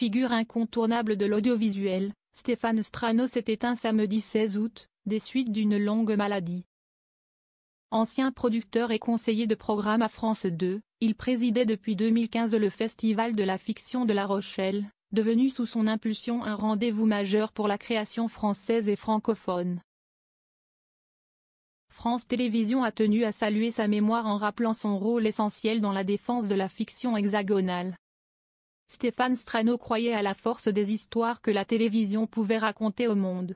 figure incontournable de l'audiovisuel, Stéphane Strano s'est éteint samedi 16 août, des suites d'une longue maladie. Ancien producteur et conseiller de programme à France 2, il présidait depuis 2015 le Festival de la fiction de La Rochelle, devenu sous son impulsion un rendez-vous majeur pour la création française et francophone. France Télévisions a tenu à saluer sa mémoire en rappelant son rôle essentiel dans la défense de la fiction hexagonale. Stéphane Strano croyait à la force des histoires que la télévision pouvait raconter au monde.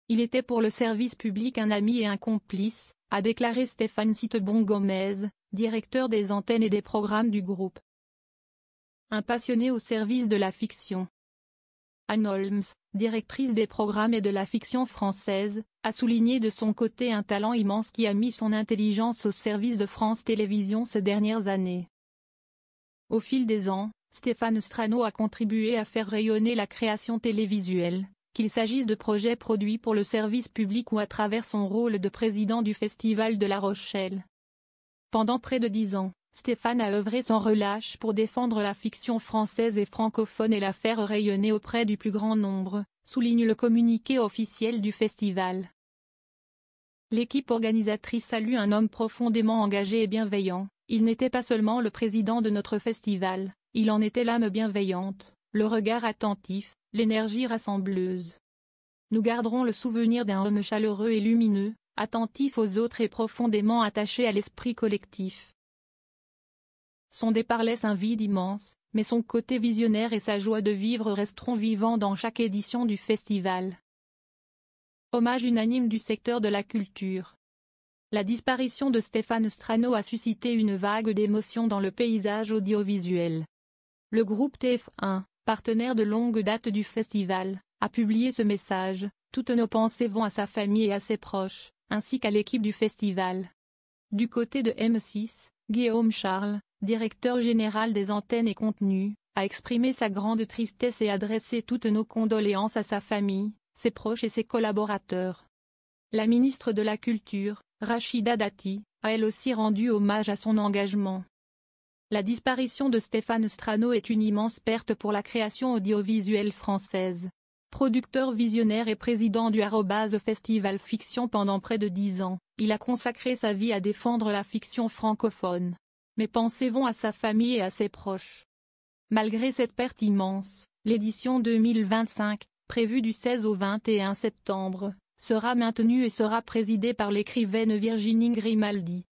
Il était pour le service public un ami et un complice, a déclaré Stéphane Citebon-Gomez, directeur des antennes et des programmes du groupe. Un passionné au service de la fiction. Anne Holmes, directrice des programmes et de la fiction française, a souligné de son côté un talent immense qui a mis son intelligence au service de France Télévisions ces dernières années. Au fil des ans, Stéphane Strano a contribué à faire rayonner la création télévisuelle, qu'il s'agisse de projets produits pour le service public ou à travers son rôle de président du Festival de La Rochelle. Pendant près de 10 ans, Stéphane a œuvré sans relâche pour défendre la fiction française et francophone et la faire rayonner auprès du plus grand nombre, souligne le communiqué officiel du festival. L'équipe organisatrice salue un homme profondément engagé et bienveillant. Il n'était pas seulement le président de notre festival, il en était l'âme bienveillante, le regard attentif, l'énergie rassembleuse. Nous garderons le souvenir d'un homme chaleureux et lumineux, attentif aux autres et profondément attaché à l'esprit collectif. Son départ laisse un vide immense, mais son côté visionnaire et sa joie de vivre resteront vivants dans chaque édition du festival. Hommage unanime du secteur de la culture. La disparition de Stéphane Strano a suscité une vague d'émotions dans le paysage audiovisuel. Le groupe TF1, partenaire de longue date du festival, a publié ce message: toutes nos pensées vont à sa famille et à ses proches, ainsi qu'à l'équipe du festival. Du côté de M6, Guillaume Charles, directeur général des antennes et contenus, a exprimé sa grande tristesse et adressé toutes nos condoléances à sa famille, ses proches et ses collaborateurs. La ministre de la Culture, Rachida Dati, a elle aussi rendu hommage à son engagement. La disparition de Stéphane Strano est une immense perte pour la création audiovisuelle française. Producteur visionnaire et président du Festival Fiction pendant près de 10 ans, il a consacré sa vie à défendre la fiction francophone. Mes pensées vont à sa famille et à ses proches. Malgré cette perte immense, l'édition 2025, prévue du 16 au 21 septembre, sera maintenue et sera présidée par l'écrivaine Virginie Grimaldi.